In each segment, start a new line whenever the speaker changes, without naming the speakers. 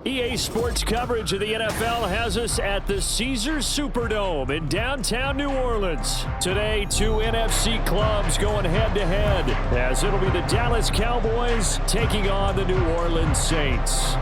EA Sports coverage of the NFL has us at the Caesars Superdome in downtown New Orleans. Today, two NFC clubs going head-to-head, as it'll be the Dallas Cowboys taking on the New Orleans Saints.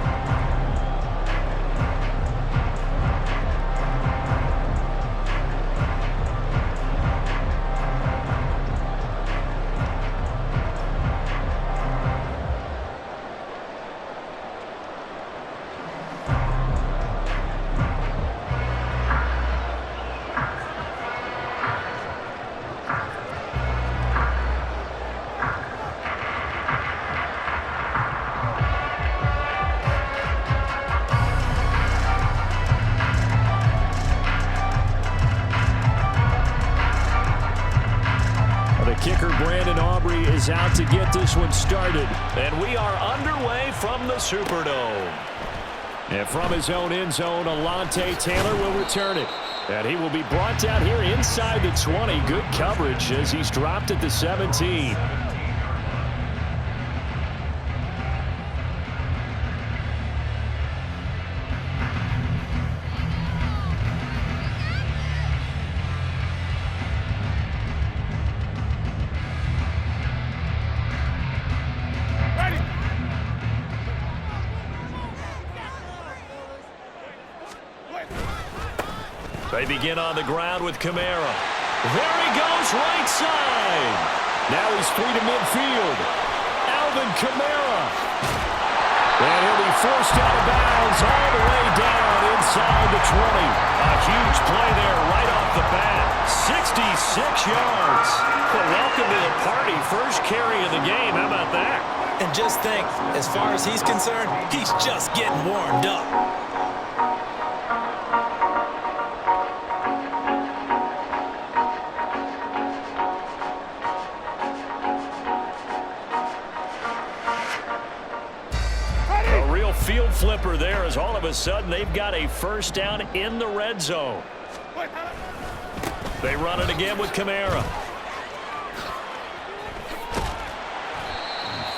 Out to get this one started, and we are underway from the Superdome.
And from his own end zone, Alontae Taylor will return it, and he will be brought down here inside the 20. Good coverage as he's dropped at the 17.
They begin on the ground with Kamara. There he goes, right side.
Now he's free to midfield. Alvin Kamara. And he'll be forced out of bounds all the way down inside the 20.
A huge play there right off the bat. 66 yards. Well, welcome to the party. First carry of the game. How about that?
And just think, as far as he's concerned, he's just getting warmed up.
Field flipper there as all of a sudden they've got a first down in the red zone. They run it again with Kamara.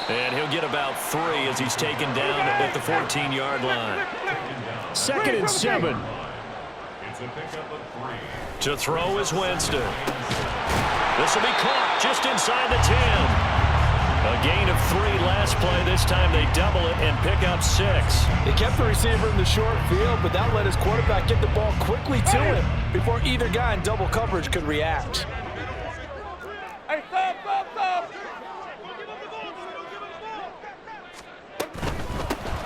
And he'll get about 3 as he's taken down at the 14-yard line.
2nd and 7.
To throw is Winston. This will be caught just inside the 10. A gain of 3 last play. This time they double it and pick up 6.
They kept the receiver in the short field, but that let his quarterback get the ball quickly to him before either guy in double coverage could react.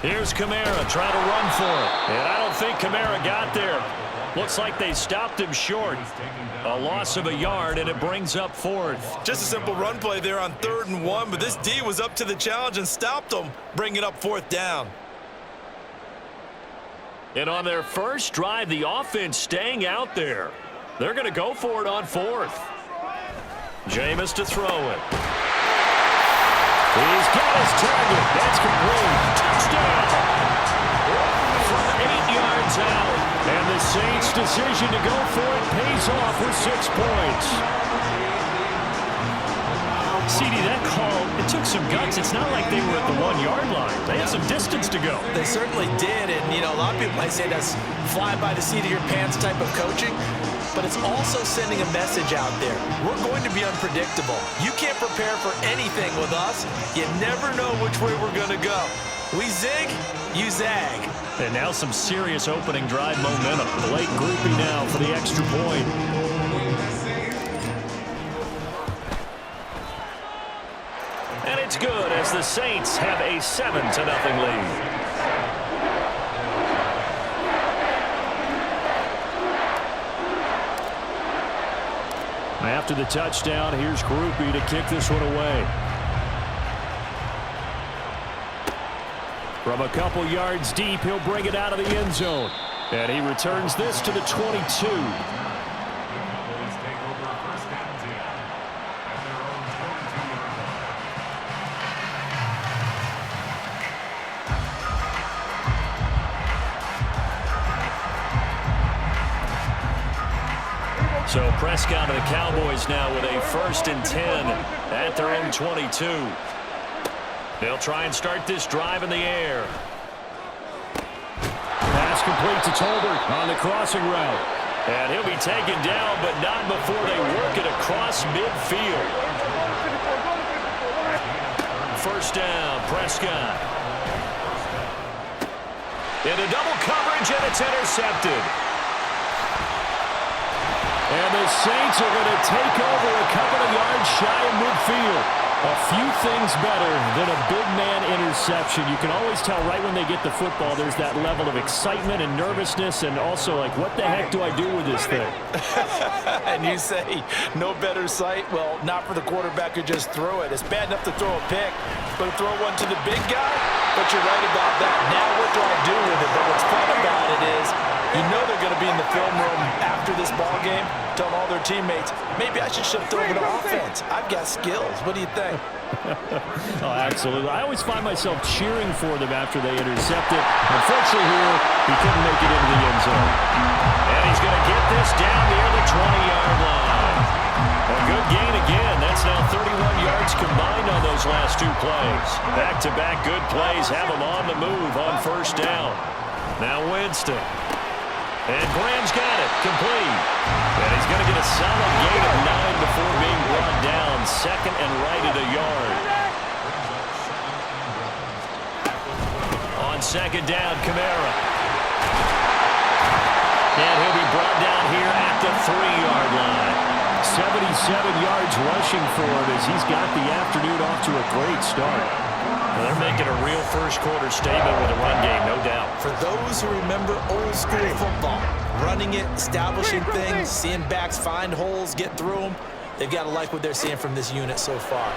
Here's Kamara trying to run for it. And I don't think Kamara got there. Looks like they stopped him short. A loss of a yard, and it brings up 4th.
Just a simple run play there on 3rd and 1, but this D was up to the challenge and stopped them, bringing up 4th down.
And on their first drive, the offense staying out there. They're going to go for it on 4th. Jameis to throw it.
He's got his target. That's complete.
Touchdown. From 8 yards out.
And the Saints' decision to go for it pays off with 6 points.
CD, that call, it took some guts. It's not like they were at the 1-yard line. They had some distance to go.
They certainly did, and, you know, a lot of people might say that's fly by the seat of your pants type of coaching, but it's also sending a message out there. We're going to be unpredictable. You can't prepare for anything with us. You never know which way we're going to go. We zig, you zag.
And now some serious opening drive momentum.
Blake groupie now for the extra point.
And it's good as the Saints have a 7-0 lead.
After the touchdown, here's Groupie to kick this one away. From a couple yards deep, he'll bring it out of the end zone. And he returns this to the 22.
So Prescott and the Cowboys now with a 1st and 10 at their own 22. They'll try and start this drive in the air.
complete to Tolbert on the crossing route.
And he'll be taken down, but not before they work it across midfield. First down, Prescott. Into double coverage, and it's intercepted.
And the Saints are going to take over a couple of yards shy of midfield. A few things better than a big man interception. You can always tell right when they get the football, there's that level of excitement and nervousness, and also like, what the heck do I do with this thing?
And you say, no better sight? Well, not for the quarterback who just threw it. It's bad enough to throw a pick, but to throw one to the big guy? But you're right about that. Now what do I do with it? But what's fun about it is, you know they're going to be in the film room after this ball game, telling all their teammates, maybe I should shift over to offense. I've got skills. What do you think?
Oh, absolutely. I always find myself cheering for them after they intercept it. Unfortunately here, he couldn't make it into the end zone.
And he's going to get this down near the 20-yard line. A good gain again. That's now 31 yards combined on those last two plays. Back-to-back good plays have him on the move on first down. Now Winston. And Graham's got it, complete. And he's going to get a solid gain of 9 before being brought down. Second and right at a yard. On second down, Kamara. And he'll be brought down here at the 3-yard line.
77 yards rushing for him as he's got the afternoon off to a great start.
Well, they're making a real first-quarter statement with a run game, no doubt.
For those who remember old-school football, running it, establishing things, seeing backs find holes, get through them, they've got to like what they're seeing from this unit so far.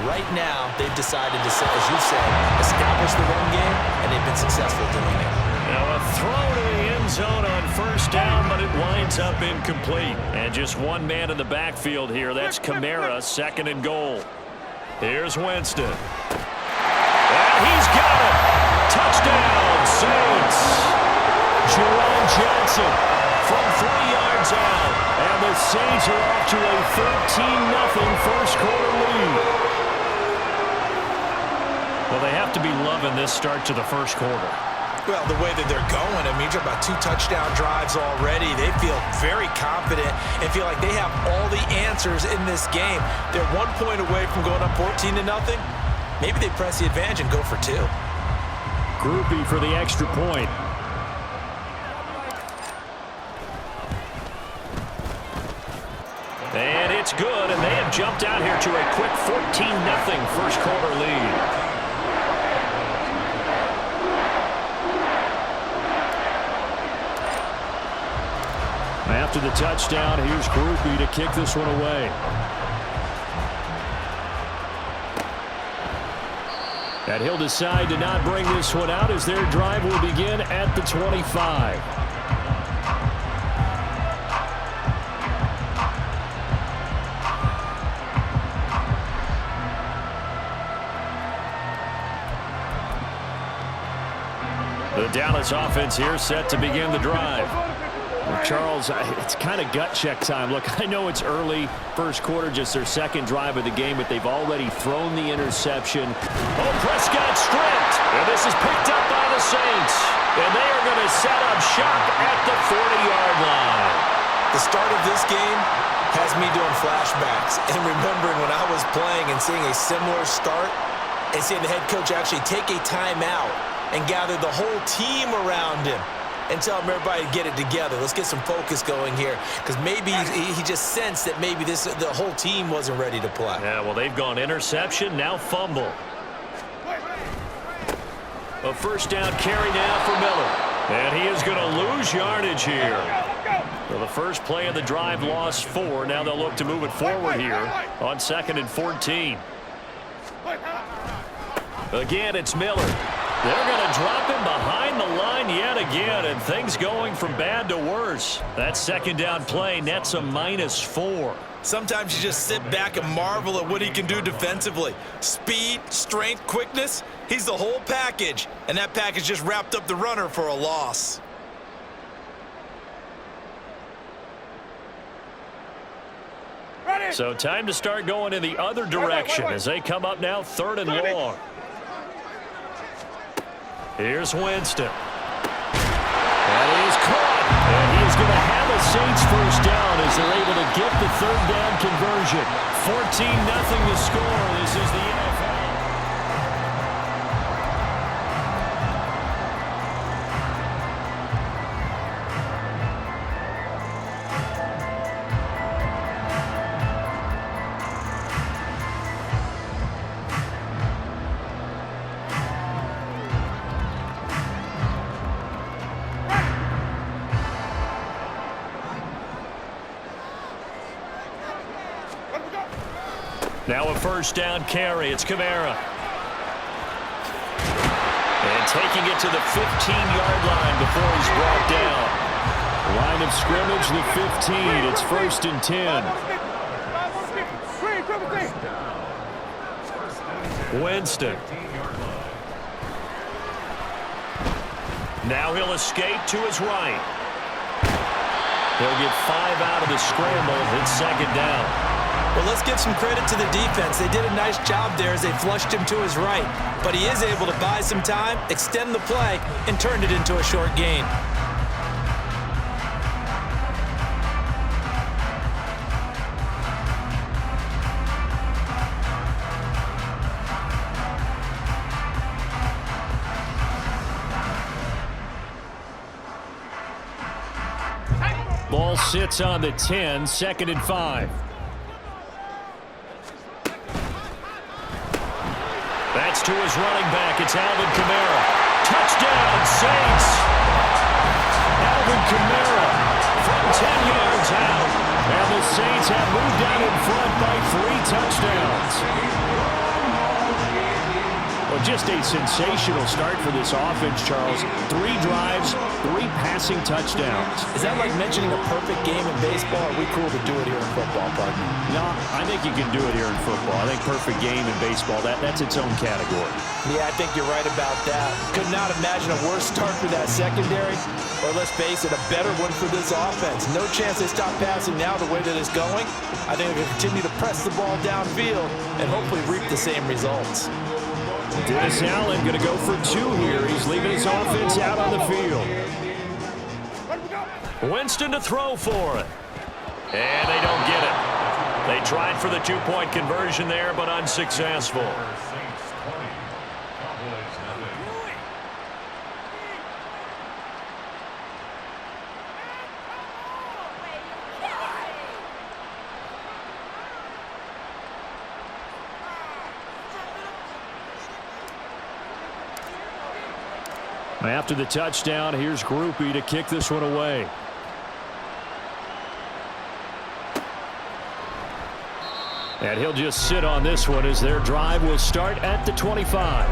Right now, they've decided to, as you said, establish the run game, and they've been successful doing it.
Now a throw to the end zone on first down, but it winds up incomplete. And just one man in the backfield here. That's Kamara, second and goal. Here's Winston. And he's got it. Touchdown, Saints.
Jerome Johnson
From 3 yards out.
and the Saints are off to a 13-0 first-quarter lead.
Well, they have to be loving this start to the first quarter.
Well, the way that they're going, I mean, you're talking about 2 touchdown drives already. They feel very confident and feel like they have all the answers in this game. They're 1 point away from going up 14-0. Maybe they press the advantage and go for 2.
Groupie for the extra point.
And it's good, and they have jumped out here to a quick 14-0 first-quarter lead.
After the touchdown, here's Groupie to kick this one away. And he'll decide to not bring this one out as their drive will begin at the 25.
The Dallas offense here set to begin the drive.
Charles, it's kind of gut check time. Look, I know it's early, first quarter, just their second drive of the game, but they've already thrown the interception.
Oh, Prescott stripped, and this is picked up by the Saints. And they are going to set up shop at the 40-yard line.
The start of this game has me doing flashbacks and remembering when I was playing and seeing a similar start and seeing the head coach actually take a timeout and gather the whole team around him and tell him everybody to get it together. Let's get some focus going here, because maybe he just sensed that maybe the whole team wasn't ready to play.
Yeah, well, they've gone interception, now fumble. A first down carry now for Miller. And he is going to lose yardage here. So the first play of the drive lost 4. Now they'll look to move it forward here on 2nd and 14. Again, it's Miller. They're going to drop him behind the line yet again, and things going from bad to worse. That second down play nets a -4.
Sometimes you just sit back and marvel at what he can do defensively. Speed, strength, quickness, he's the whole package. And that package just wrapped up the runner for a loss.
So time to start going in the other direction as they come up now 3rd and long. Here's Winston. And
And he is going to have a Saints first down as they're able to get the third down conversion. 14-0 to score. This is the NFL. Now a first down carry. It's Kamara. And taking it to the 15-yard line before he's brought down. Line of scrimmage, the 15. It's 1st and 10. Winston. Now he'll escape to his right. He'll get 5 out of the scramble. It's 2nd down.
Well, let's give some credit to the defense. They did a nice job there as they flushed him to his right. But he is able to buy some time, extend the play, and turn it into a short gain.
Ball sits on the 10, 2nd and 5. That's to his running back. It's Alvin Kamara. Touchdown, Saints. Alvin Kamara from 10 yards out. And the Saints have moved down in front by 3 touchdowns. Well, just a sensational start for this offense, Charles. 3 drives, 3 passing touchdowns.
Is that like mentioning a perfect game in baseball? Or are we cool to do it here in football, partner?
No, I think you can do it here in football. I think perfect game in baseball, that's its own category.
Yeah, I think you're right about that. Could not imagine a worse start for that secondary, or let's face it, a better one for this offense. No chance they stop passing now the way that it's going. I think they're going to continue to press the ball downfield and hopefully reap the same results.
Dennis Allen going to go for 2 here. He's leaving his offense out on the field. Winston to throw for it. And they don't get it. They tried for the 2-point conversion there, but unsuccessful. After the touchdown, here's Groupie to kick this one away. And he'll just sit on this one as their drive will start at the 25.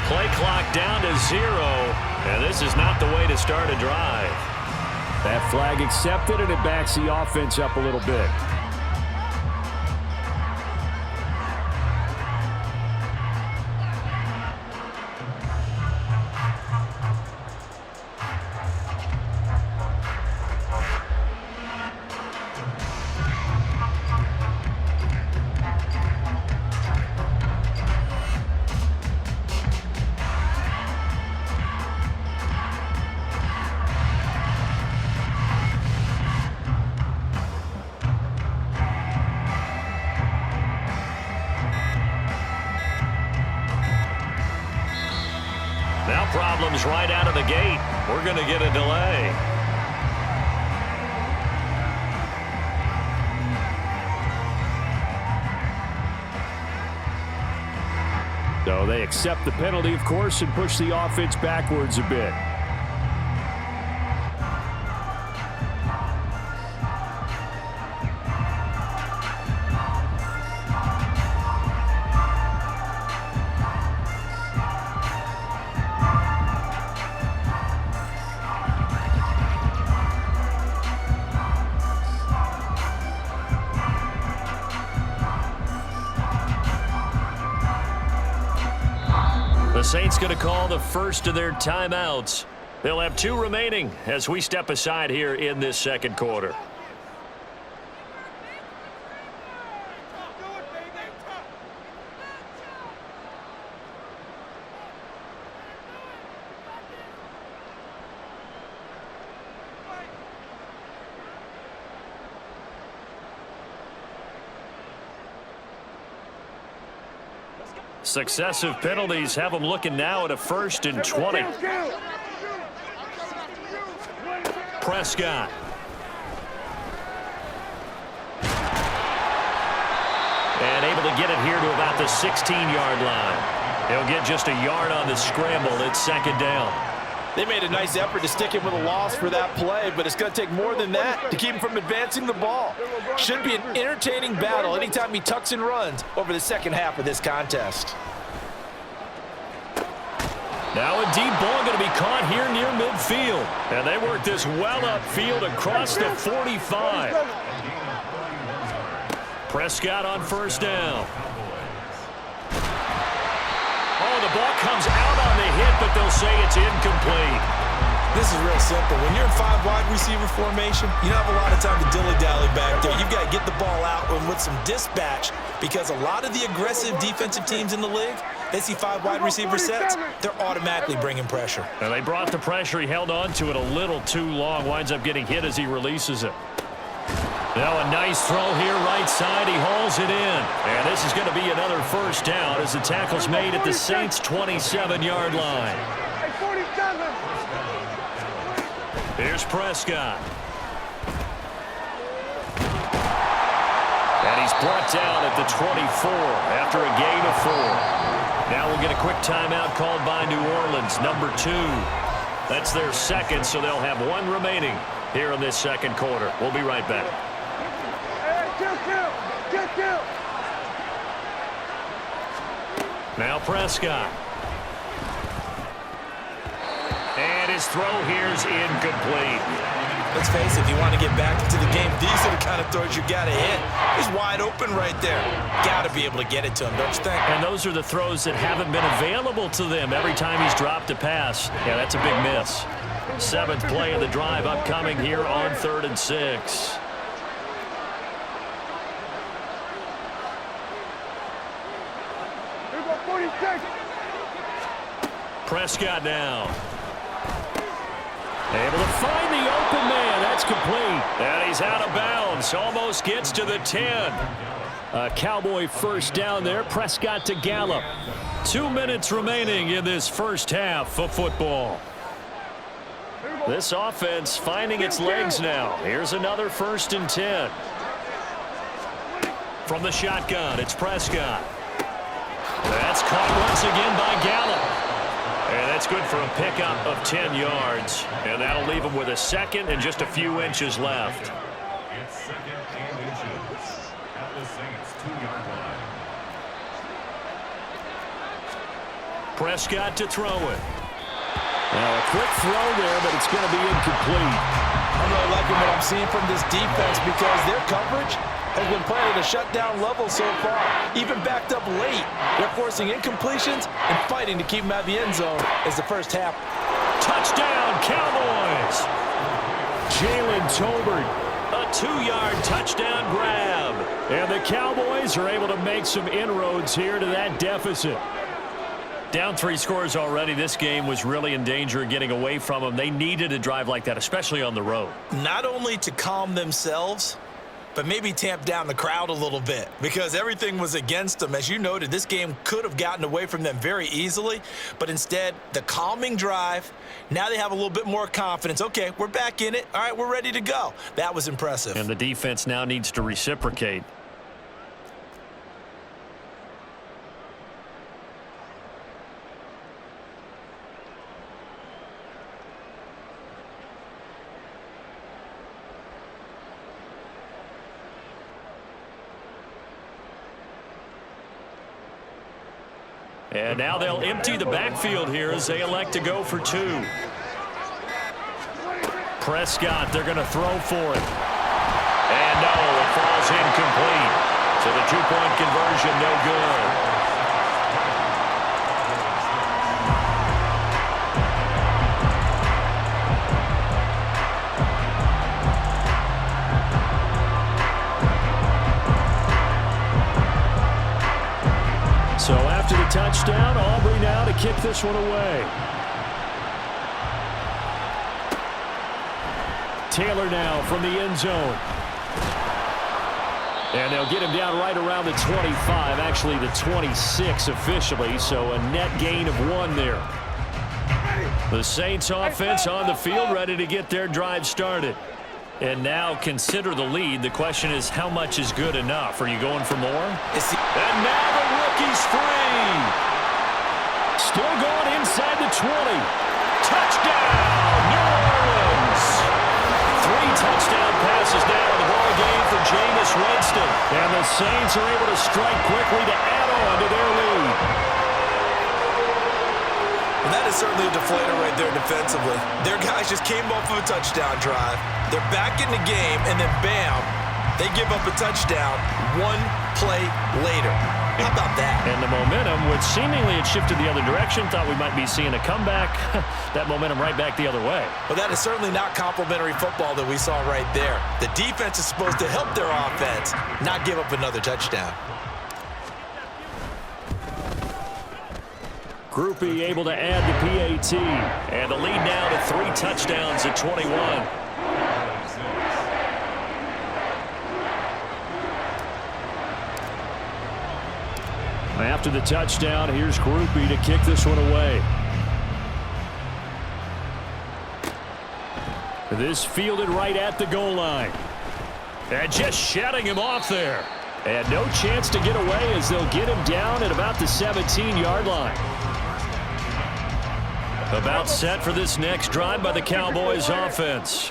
Play clock down to 0, and this is not the way to start a drive. That flag accepted, and it backs the offense up a little bit. Now problems right out of the gate. We're going to get a delay. So they accept the penalty, of course, and push the offense backwards a bit. Saints going to call the first of their timeouts. They'll have 2 remaining as we step aside here in this second quarter. Successive penalties have them looking now at a 1st and 20. Prescott. And able to get it here to about the 16-yard line. He'll get just a yard on the scramble. It's 2nd down.
They made a nice effort to stick him with a loss for that play, but it's going to take more than that to keep him from advancing the ball. Should be an entertaining battle anytime he tucks and runs over the second half of this contest.
Now a deep ball going to be caught here near midfield. And they work this well upfield across the 45. Prescott on 1st down. Oh, the ball comes out on the hit, but they'll say it's incomplete.
This is real simple. When you're in 5 wide receiver formation, you don't have a lot of time to dilly-dally back there. You've got to get the ball out and with some dispatch, because a lot of the aggressive defensive teams in the league, they see 5 wide receiver sets, they're automatically bringing pressure.
And they brought the pressure. He held on to it a little too long. Winds up getting hit as he releases it. Now a nice throw here right side. He hauls it in. And this is going to be another 1st down as the tackle's made at the Saints' 27-yard line. Here's Prescott. And he's brought down at the 24 after a gain of 4. Now we'll get a quick timeout called by New Orleans, number 2. That's their 2nd, so they'll have 1 remaining here in this second quarter. We'll be right back. Now Prescott. And his throw here is incomplete.
Let's face it, if you want to get back into the game, these are the kind of throws you got to hit. He's wide open right there. Got to be able to get it to him, don't you think?
And those are the throws that haven't been available to them every time he's dropped a pass. Yeah, that's a big miss. 7th play of the drive upcoming here on 3rd and 6. Prescott now. Able to find the open man. That's complete. And he's out of bounds. Almost gets to the 10. A Cowboy 1st down there. Prescott to Gallup. 2 minutes remaining in this first half of football. This offense finding its legs now. Here's another 1st and 10. From the shotgun, it's Prescott. That's caught once again by Gallup. And that's good for a pickup of 10 yards. And that'll leave him with a 2nd and just a few inches left.
It's 2nd and inches at the Saints' 2-yard line.
Prescott to throw it. Now a quick throw there, but it's going to be incomplete.
I'm really liking what I'm seeing from this defense because their coverage has been playing at a shutdown level so far. Even backed up late, they're forcing incompletions and fighting to keep them out of the end zone as the first half.
Touchdown, Cowboys! Jalen Tolbert, a 2-yard touchdown grab. And the Cowboys are able to make some inroads here to that deficit. Down 3 scores already. This game was really in danger of getting away from them. They needed a drive like that, especially on the road.
Not only to calm themselves, but maybe tamp down the crowd a little bit because everything was against them. As you noted, this game could have gotten away from them very easily, but instead, the calming drive, now they have a little bit more confidence. Okay, we're back in it. All right, we're ready to go. That was impressive.
And the defense now needs to reciprocate. And now they'll empty the backfield here as they elect to go for 2. Prescott, they're going to throw for it. And no, it falls incomplete. So the 2-point conversion, no good. So after the touchdown, Aubrey now to kick this one away. Taylor now from the end zone. And they'll get him down right around the 25, actually the 26 officially, so a net gain of 1 there. The Saints offense on the field, ready to get their drive started. And now consider the lead. The question is, how much is good enough? Are you going for more? And now the rookie's free. Still going inside the 20. Touchdown, New Orleans. 3 touchdown passes now in the ball game for Jameis Winston. And the Saints are able to strike quickly to add on to their lead.
And that is certainly a deflator right there defensively. Their guys just came off of a touchdown drive. They're back in the game, and then bam, they give up a touchdown 1 play later. How about that?
And the momentum, which seemingly had shifted the other direction, thought we might be seeing a comeback. That momentum right back the other way.
Well, that is certainly not complimentary football that we saw right there. The defense is supposed to help their offense, not give up another touchdown.
Groupie able to add the PAT.
And the lead now to 3 touchdowns at 21.
After the touchdown, here's Groupie to kick this one away. This fielded right at the goal line. And just shutting him off there. And no chance to get away as they'll get him down at about the 17-yard line. About set for this next drive by the Cowboys offense.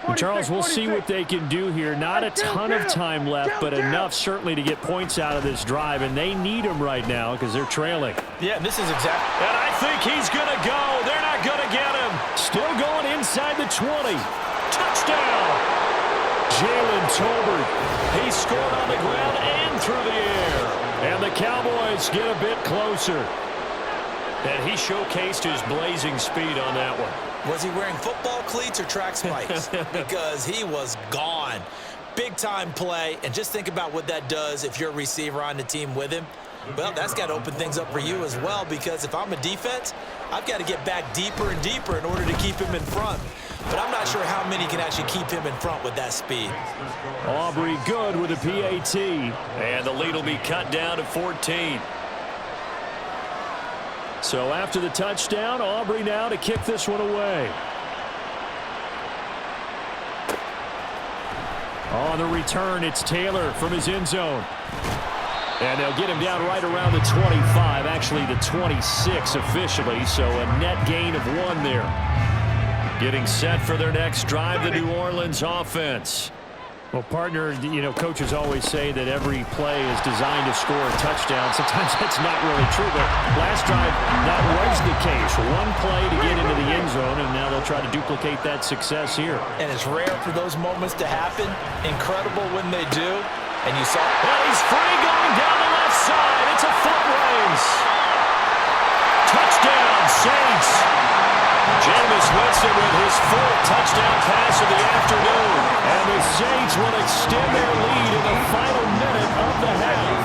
And Charles, we'll see what they can do here. Not a ton of time left, but enough certainly to get points out of this drive, and they need them right now because they're trailing.
Yeah, this is exactly.
And I think he's going to go. They're not going to get him. Still going inside the 20. Touchdown. Jalen Tolbert. He scored on the ground and through the air. And the Cowboys get a bit closer. And he showcased his blazing speed on that one.
Was he wearing football cleats or track spikes? Because he was gone. Big-time play, and just think about what that does if you're a receiver on the team with him. Well, that's got to open things up for you as well, because if I'm a defense, I've got to get back deeper and deeper in order to keep him in front. But I'm not sure how many can actually keep him in front with that speed.
Aubrey good with a PAT.
And the lead will be cut down to 14.
So after the touchdown, Aubrey now to kick this one away. On the return, it's Taylor from his end zone. And they'll get him down right around the 25, actually the 26 officially, so a net gain of 1 there. Getting set for their next drive, the New Orleans offense. Well, partner, you know, coaches always say that every play is designed to score a touchdown. Sometimes that's not really true, but last drive, that was the case. 1 play to get into the end zone, and now they'll try to duplicate that success here.
And it's rare for those moments to happen. Incredible when they do. And you saw.
And he's free going down the left side. It's a foot race. Touchdown, Saints.
Jameis Winston with his 4th touchdown pass of the afternoon.
And the Saints will extend their lead in the final minute of the half.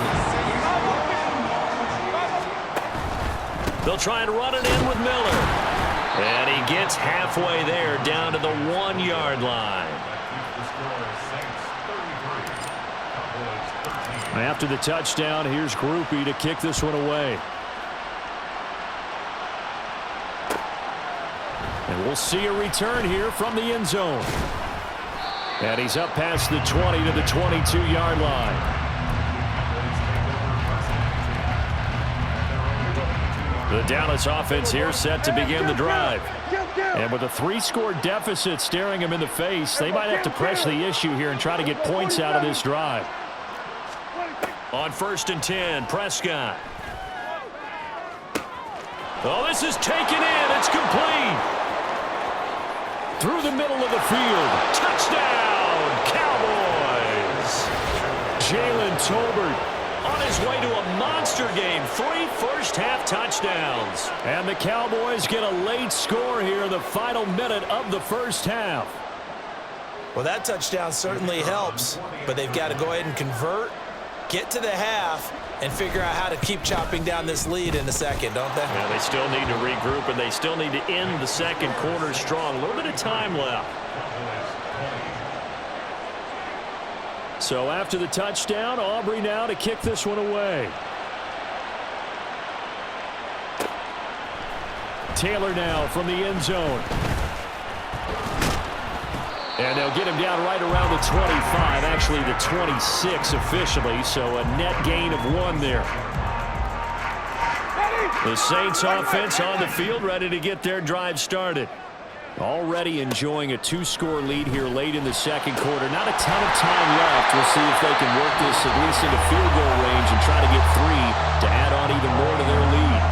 They'll try and run it in with Miller. And he gets halfway there, down to the 1-yard line.
After the touchdown, here's Groupie to kick this one away. And we'll see a return here from the end zone. And he's up past the 20 to the 22-yard line. The Dallas offense here set to begin the drive. And with a 3-score deficit staring him in the face, they might have to press the issue here and try to get points out of this drive.
On 1st and 10, Prescott.
Oh, this is taken in. It's complete. Through the middle of the field. Touchdown, Cowboys. Jalen Tolbert on his way to a monster game. 3 first-half touchdowns. And the Cowboys get a late score here in the final minute of the first half.
Well, that touchdown certainly helps, but they've got to go ahead and convert get to the half and figure out how to keep chopping down this lead in the second, don't they?
Yeah, they still need to regroup, and they still need to end the second quarter strong. A little bit of time left.
So after the touchdown, Aubrey now to kick this one away. Taylor now from the end zone. And they'll get him down right around the 25, actually the 26 officially, so a net gain of 1 there. The Saints offense on the field, ready to get their drive started. Already enjoying a 2-score lead here late in the second quarter. Not a ton of time left. We'll see if they can work this at least into field goal range and try to get 3 to add on even more to their lead.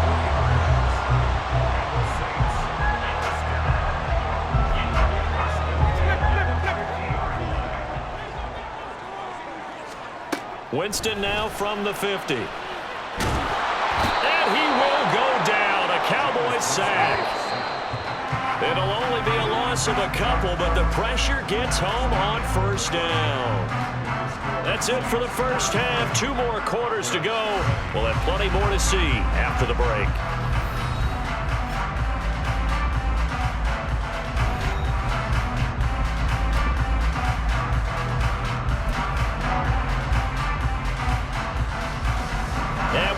Winston now from the 50. And he will go down. A Cowboys sack. It'll only be a loss of a couple, but the pressure gets home on first down. That's it for the first half. 2 more quarters to go. We'll have plenty more to see after the break.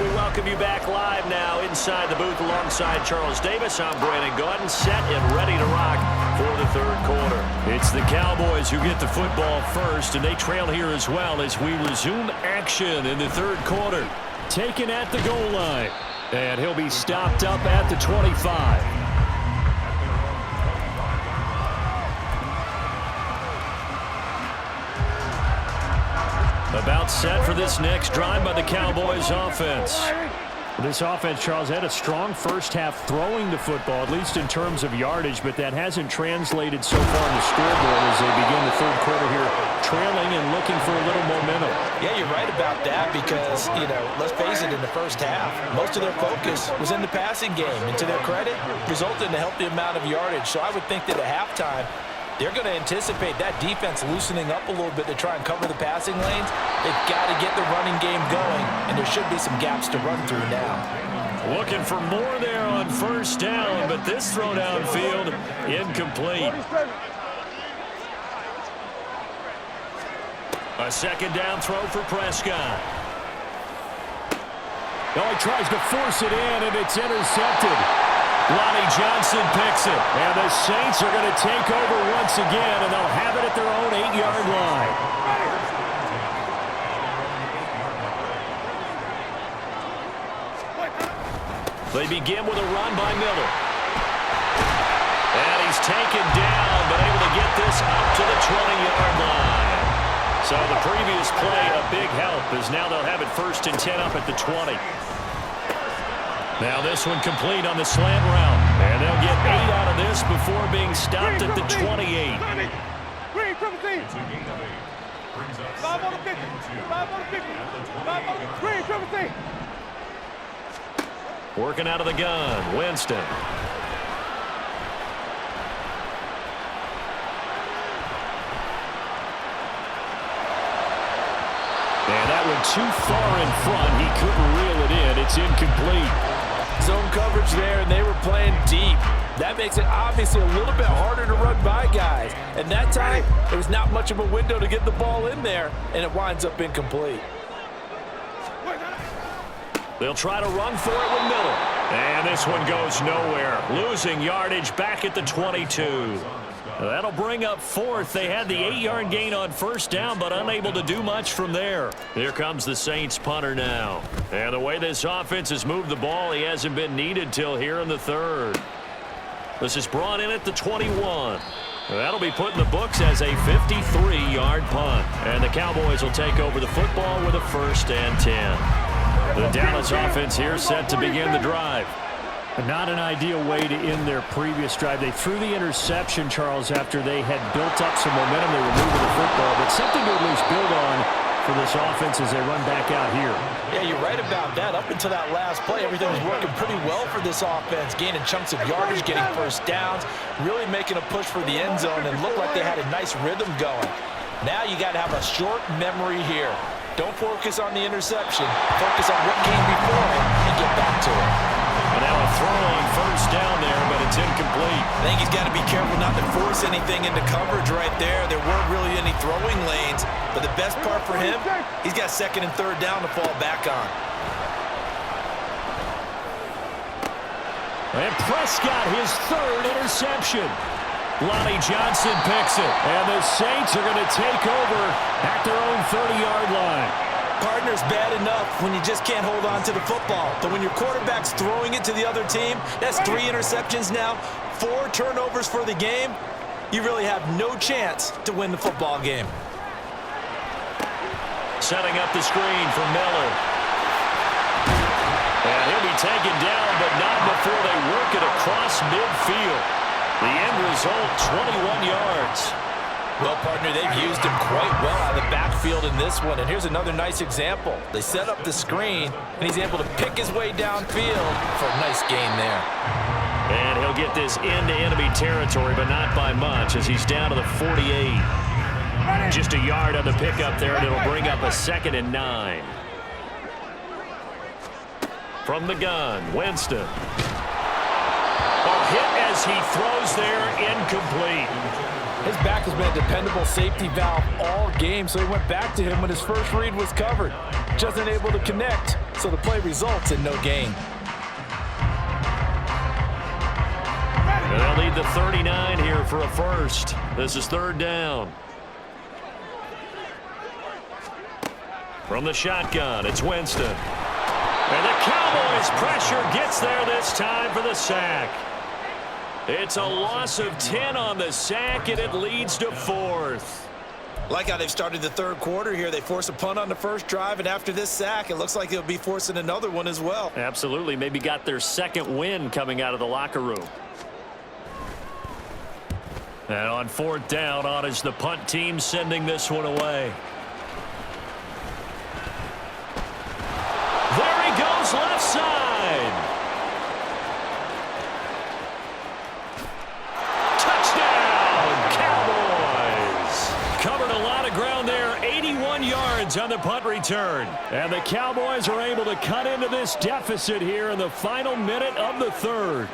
We welcome you back live now inside the booth alongside Charles Davis. I'm Brandon Gaudin, set and ready to rock for the third quarter. It's the Cowboys who get the football first, and they trail here as well as we resume action in the third quarter.
Taken at the goal line, and he'll be stopped up at the 25.
About set for this next drive by the Cowboys offense.
This offense, Charles, had a strong first half throwing the football, at least in terms of yardage, but that hasn't translated so far in the scoreboard as they begin the third quarter here, trailing and looking for a little momentum.
Yeah, you're right about that because, let's face it, in the first half, most of their focus was in the passing game. And to their credit, resulted in a healthy amount of yardage. So I would think that at halftime, they're going to anticipate that defense loosening up a little bit to try and cover the passing lanes. They've got to get the running game going, and there should be some gaps to run through now.
Looking for more there on first down, but this throw downfield incomplete. A second down throw for Prescott.
Oh, he tries to force it in, and it's intercepted. Lonnie Johnson picks it. And the Saints are going to take over once again, and they'll have it at their own 8-yard line.
They begin with a run by Miller. And he's taken down, but able to get this up to the 20-yard line. So the previous play, a big help, as now they'll have it 1st and 10 up at the 20. Now this one complete on the slant route. And they'll get 8 out of this before being stopped at the 28. Working out of the gun, Winston.
And that one too far in front. He couldn't reel it in. It's incomplete.
Zone coverage there, and they were playing deep. That makes it obviously a little bit harder to run by guys. And that time, there was not much of a window to get the ball in there, and it winds up incomplete.
They'll try to run for it with Miller. And this one goes nowhere. Losing yardage back at the 22. That'll bring up 4th. They had the 8-yard gain on first down, but unable to do much from there. Here comes the Saints punter now. And the way this offense has moved the ball, he hasn't been needed till here in the third. This is brought in at the 21. That'll be put in the books as a 53-yard punt. And the Cowboys will take over the football with a 1st and 10. The Dallas offense here set to begin the drive.
Not an ideal way to end their previous drive. They threw the interception, Charles, after they had built up some momentum. They were moving the football, but something to at least build on for this offense as they run back out here.
Yeah, you're right about that. Up until that last play, everything was working pretty well for this offense, gaining chunks of yardage, getting first downs, really making a push for the end zone, and looked like they had a nice rhythm going. Now you got to have a short memory here.
Don't focus on the interception. Focus on what came before it and get back to it.
And now a throw on first down there, but it's incomplete.
I think he's got to be careful not to force anything into coverage right there. There weren't really any throwing lanes, but the best part for him, he's got second and third down to fall back on.
And Prescott, his third interception. Lonnie Johnson picks it, and the Saints are going to take over at their own 30-yard line.
Partner's bad enough when you just can't hold on to the football. But when your quarterback's throwing it to the other team, that's 3 interceptions now, 4 turnovers for the game. You really have no chance to win the football game.
Setting up the screen for Miller. And he'll be taken down, but not before they work it across midfield. The end result, 21 yards.
Well, partner, they've used him quite well out of the backfield in this one. And here's another nice example. They set up the screen, and he's able to pick his way downfield for a nice gain there.
And he'll get this into enemy territory, but not by much, as he's down to the 48. Just a yard on the pickup there, and it'll bring up a 2nd and 9. From the gun, Winston. Hit as he throws there, incomplete.
His back has been a dependable safety valve all game, so he went back to him when his first read was covered. Just unable to connect, so the play results in no gain.
And they'll need the 39 here for a first. This is 3rd down. From the shotgun, it's Winston. And the Cowboys' pressure gets there this time for the sack. It's a loss of 10 on the sack, and it leads to 4th.
Like how they've started the third quarter here. They force a punt on the first drive, and after this sack, it looks like they'll be forcing another one as well.
Absolutely. Maybe got their 2nd win coming out of the locker room. And on 4th down, on is the punt team sending this one away. There he goes, left side. On the punt return. And the Cowboys are able to cut into this deficit here in the final minute of the 3rd.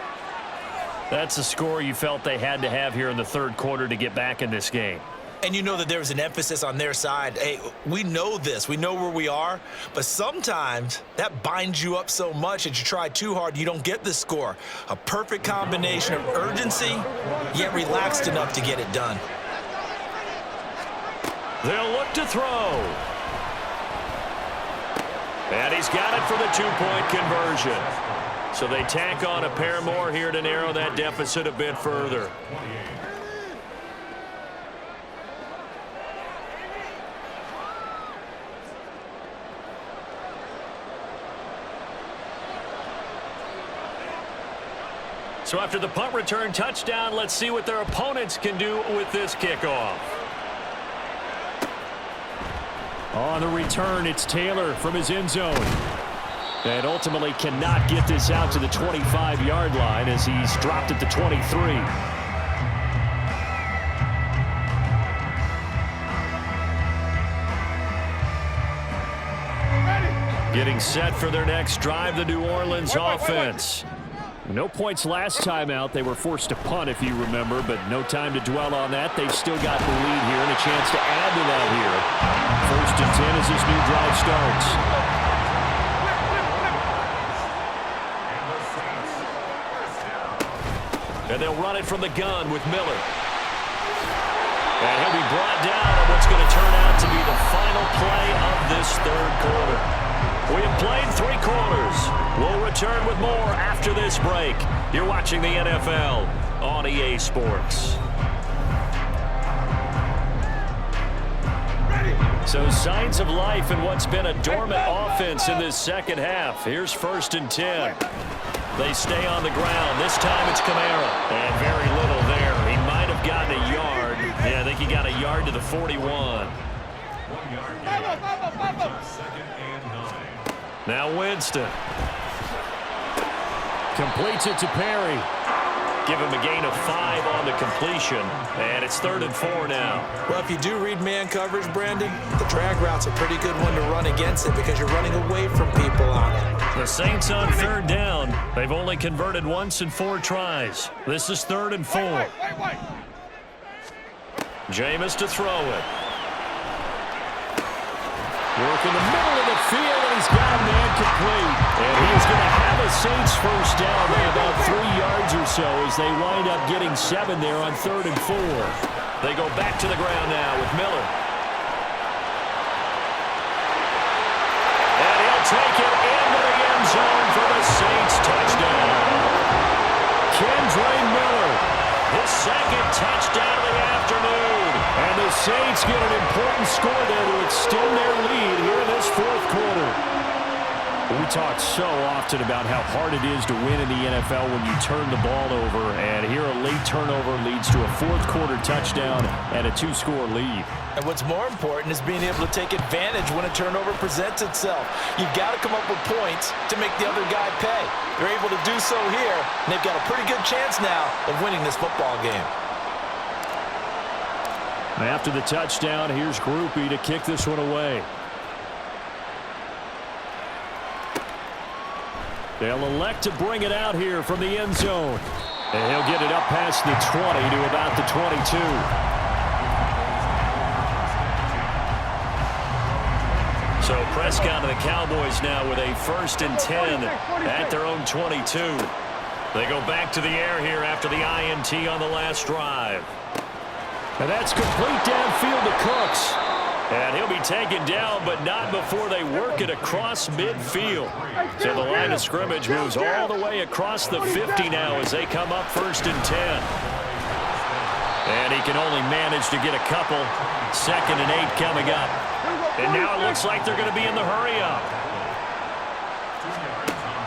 That's the score you felt they had to have here in the 3rd quarter to get back in this game.
And you know that there was an emphasis on their side. Hey, we know this. We know where we are. But sometimes that binds you up so much that you try too hard, you don't get the score. A perfect combination of urgency, yet relaxed enough to get it done.
They'll look to throw. And he's got it for the 2-point conversion. So they tack on a pair more here to narrow that deficit a bit further. So after the punt return touchdown, let's see what their opponents can do with this kickoff.
On the return, it's Taylor from his end zone. And ultimately cannot get this out to the 25-yard line as he's dropped at the 23. Getting set for their next drive, the New Orleans offense. No points last time out. They were forced to punt, if you remember, but no time to dwell on that. They've still got the lead here and a chance to add to that here. 1st and 10 as this new drive starts.
And they'll run it from the gun with Miller. And he'll be brought down on what's going to turn out to be the final play of this 3rd quarter. We have played 3 quarters. We'll return with more after this break. You're watching the NFL on EA Sports. So signs of life in what's been a dormant offense in this 2nd half. Here's 1st and 10. They stay on the ground. This time it's Kamara. And very little there. He might have gotten a yard. Yeah, I think he got a yard to the 41.
1 yard gain. 2nd and 9.
Now Winston. Completes it to Perry.
give him a gain of 5 on the completion, and it's 3rd and 4 now.
Well, if you do read man coverage, Brandon, the drag route's a pretty good one to run against it because you're running away from people on it.
The Saints on 3rd down. They've only converted once in 4 tries. This is 3rd and 4. Jameis to throw it.
Work in the middle of the field, and he's got a man complete. And he's going to have a Saints first down by about 3 yards or so as they wind up getting 7 there on 3rd and 4.
They go back to the ground now with Miller. And he'll take it into the end zone for the Saints touchdown.
Kendre Miller,
His 2nd touchdown of the afternoon.
and the Saints get an important score there to extend their lead here in this 4th quarter. We talk so often about how hard it is to win in the NFL when you turn the ball over, and here a late turnover leads to a 4th quarter touchdown and a 2-score lead.
And what's more important is being able to take advantage when a turnover presents itself. You've got to come up with points to make the other guy pay. They're able to do so here, and they've got a pretty good chance now of winning this football game.
After the touchdown, here's Groupie to kick this one away. They'll elect to bring it out here from the end zone. And he'll get it up past the 20 to about the 22.
So Prescott and the Cowboys now with a 1st and 10 at their own 22. They go back to the air here after the INT on the last drive.
And that's complete downfield to Cooks.
And he'll be taken down, but not before they work it across midfield. So the line of scrimmage moves all the way across the 50 now as they come up 1st and 10. And he can only manage to get a couple. 2nd and 8 coming up. And now it looks like they're going to be in the hurry-up.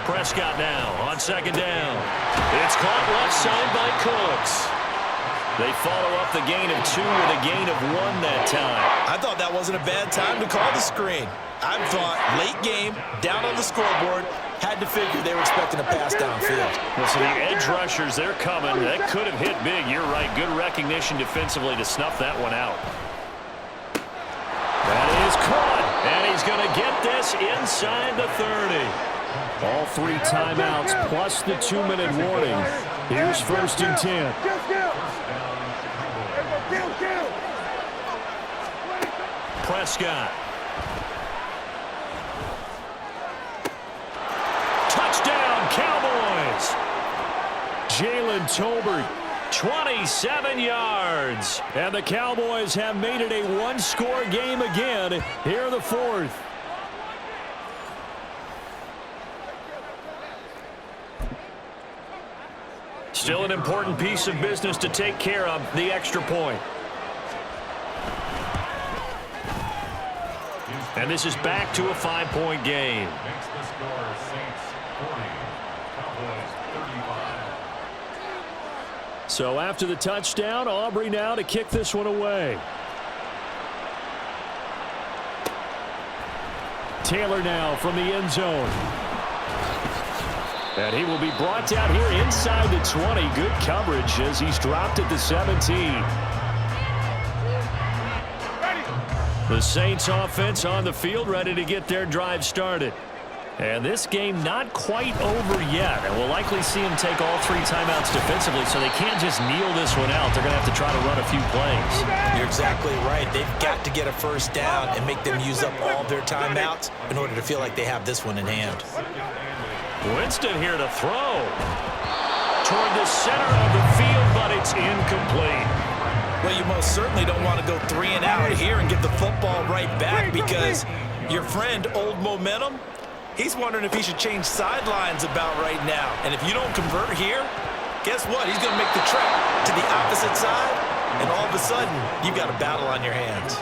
Prescott now on 2nd down. It's caught left side by Cooks. They follow up the gain of 2 with a gain of 1 that time.
I thought that wasn't a bad time to call the screen. I thought late game, down on the scoreboard, had to figure they were expecting a pass downfield.
Well, so the edge rushers, they're coming. That could have hit big. You're right. Good recognition defensively to snuff that one out.
That is caught. And he's going to get this inside the 30. All 3 timeouts plus the 2-minute warning. Here's 1st and 10.
Prescott. Touchdown, Cowboys.
Jalen Tolbert,
27 yards.
and the Cowboys have made it a 1-score game again here in the 4th.
Still an important piece of business to take care of, the extra point. And this is back to a 5-point game.
Makes the score Saints 40, Cowboys 35.
So after the touchdown, Aubrey now to kick this one away. Taylor now from the end zone. And he will be brought down here inside the 20. Good coverage as he's dropped at the 17.
The Saints offense on the field ready to get their drive started. And this game not quite over yet. And we'll likely see them take all 3 timeouts defensively, so they can't just kneel this one out. They're going to have to try to run a few plays.
You're exactly right. They've got to get a first down and make them use up all their timeouts in order to feel like they have this one in hand.
Winston here to throw. Toward the center of the field, but it's incomplete.
Well, you most certainly don't want to go 3 and out here and get the football right back because your friend, Old Momentum, he's wondering if he should change sidelines about right now. And if you don't convert here, guess what? He's going to make the trek to the opposite side, and all of a sudden, you've got a battle on your hands.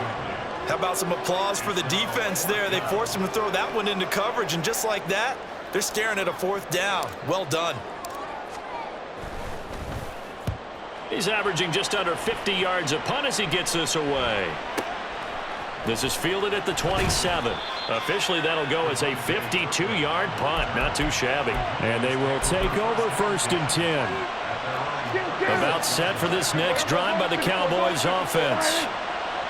How about some applause for the defense there? They forced him to throw that one into coverage, and just like that, they're staring at a 4th down. Well done.
He's averaging just under 50 yards a punt as he gets this away. This is fielded at the 27. Officially, that'll go as a 52-yard punt. Not too shabby.
And they will take over 1st and 10. About set for this next drive by the Cowboys offense.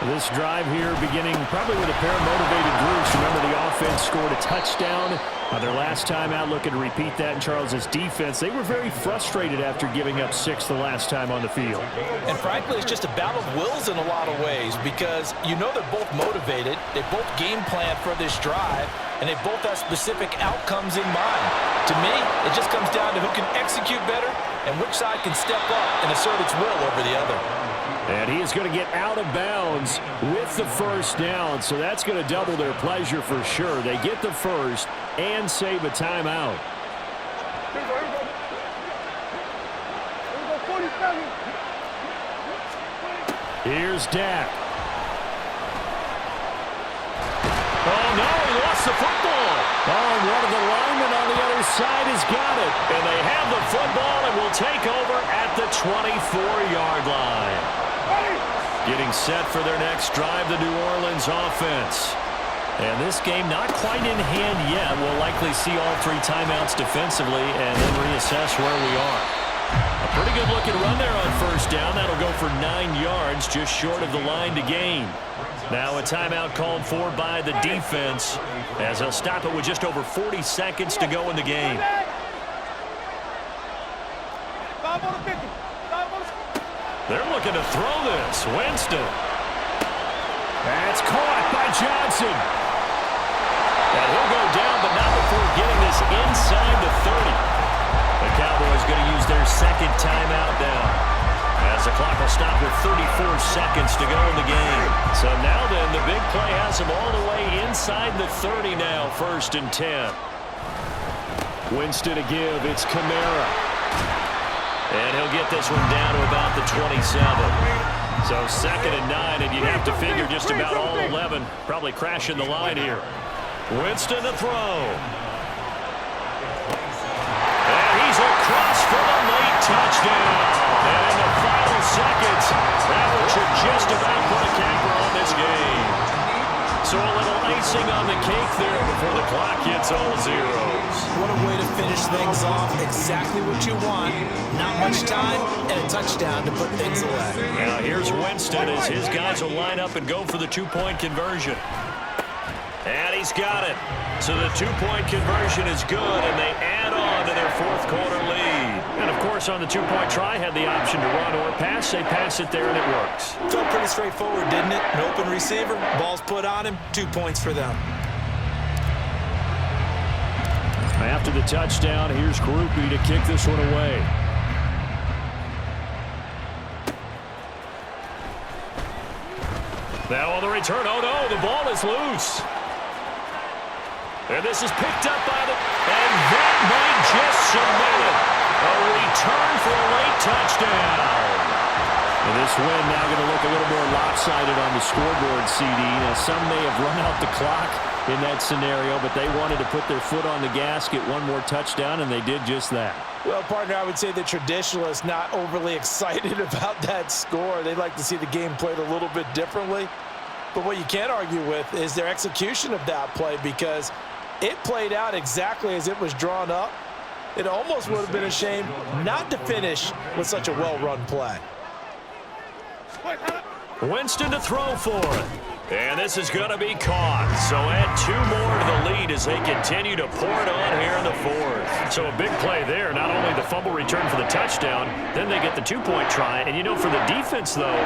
This drive here beginning probably with a pair of motivated groups. Remember, the offense scored a touchdown their last time out, looking to repeat that in Charles's defense. They were very frustrated after giving up 6 the last time on the field.
And frankly, it's just a battle of wills in a lot of ways because you know they're both motivated. They both game plan for this drive, and they both have specific outcomes in mind. To me, it just comes down to who can execute better and which side can step up and assert its will over the other.
And he is going to get out of bounds with the first down, so that's going to double their pleasure for sure. They get the first and save a timeout. Here's Dak. Oh, no, he lost the football. Oh, and one of the linemen on the other side has got it. And they have the football and will take over at the 24-yard line. Getting set for their next drive, the New Orleans offense. And this game not quite in hand yet. We'll likely see all 3 timeouts defensively and then reassess where we are. A pretty good looking run there on first down. That'll go for 9 yards, just short of the line to gain. Now a timeout called for by the defense as they'll stop it with just over 40 seconds to go in the game. They're looking to throw this. Winston. That's caught by Johnson. And he'll go down, but not before getting this inside the 30. The Cowboys going to use their second timeout now, as the clock will stop with 34 seconds to go in the game. So now then, the big play has them all the way inside the 30 now, 1st and 10. Winston to give. It's Kamara. And he'll get this one down to about the 27. So 2nd and 9, and you'd have to figure just about all 11 probably crashing the line here. Winston to throw. And he's across for the late touchdown. And in the final seconds, that one should just about put a capper on this game. So a little icing on the cake there before the clock hits all zeros.
What a way to finish things off. Exactly what you want. Not much time and a touchdown to put things away.
Now here's Winston as his guys will line up and go for the 2-point conversion. And he's got it. So the 2-point conversion is good, and they add on to their 4th quarter lead. And, of course, on the 2-point try, had the option to run or pass. They pass it there, and it works.
Felt pretty straightforward, didn't it? An open receiver, ball's put on him, 2 points for them.
After the touchdown, here's Groupie to kick this one away. Now on the return, oh no, the ball is loose. And this is picked up by the, and that might just cement it. A return for a late touchdown. And this win now going to look a little more lopsided on the scoreboard, CD. Now some may have run out the clock in that scenario, but they wanted to put their foot on the gas, get one more touchdown, and they did just that.
Well, partner, I would say the traditionalists not overly excited about that score. They'd like to see the game played a little bit differently. But what you can't argue with is their execution of that play, because it played out exactly as it was drawn up. It almost would have been a shame not to finish with such a well-run play.
Winston to throw for it. And this is going to be caught. So add 2 more to the lead as they continue to pour it on here in the 4th. So a big play there. Not only the fumble return for the touchdown, then they get the 2-point try. And, you know, for the defense, though,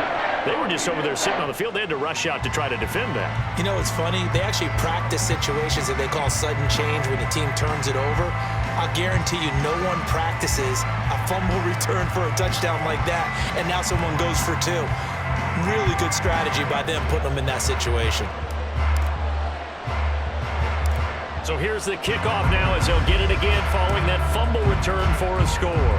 they were just over there sitting on the field. They had to rush out to try to defend that.
You know, it's funny. They actually practice situations that they call sudden change when the team turns it over. I'll guarantee you no one practices a fumble return for a touchdown like that, and now someone goes for 2. Really good strategy by them putting them in that situation.
So here's the kickoff now as they'll get it again following that fumble return for a score.